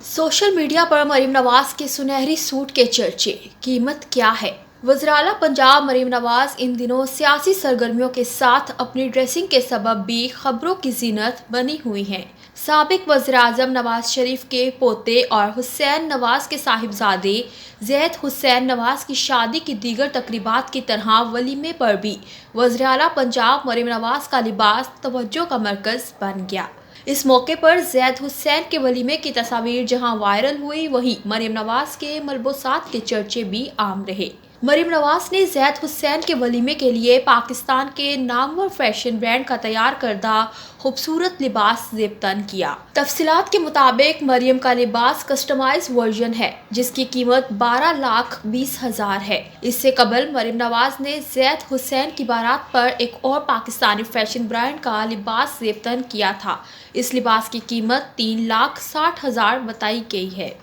Social media पर मरीम नवाज के सुनहरी सूट के चर्चे, कीमत क्या है? वज़ीर-ए-आला पंजाब मरीम नवाज इन दिनों सियासी सरगर्मियों के साथ अपनी ड्रेसिंग के सबब भी खबरों की ज़ीनत बनी हुई हैं। साबिक वज़ीर-ए-आज़म नवाज शरीफ के पोते और हुसैन नवाज के साहिबजादे ज़ैद हुसैन नवाज की शादी की दीगर तकरीबात की तरह वलीमे पर भी वज़ीर-ए-आला पंजाब मरीम नवाज का लिबास तवज्जो का मरकज़ बन गया। इस मौके पर ज़ैद हुसैन के वलीमे की तस्वीर जहां वायरल हुई, वहीं मरीम नवाज के मलबूसात के चर्चे भी आम रहे। मरीम नवाज ने ज़ैद हुसैन के वलीमे के लिए पाकिस्तान के नामवर फैशन ब्रांड का तैयार करदा खूबसूरत लिबास ज़ेब-तन किया। तफसीलात के मुताबिक मरियम का लिबास कस्टमाइज वर्जन है, जिसकी कीमत 12,20,000 है। इससे कबल मरीम नवाज ने ज़ैद हुसैन की बारात पर एक और पाकिस्तानी फैशन ब्रांड का लिबास ज़ेब-तन किया था। इस लिबास की कीमत 3,60,000 बताई गई है।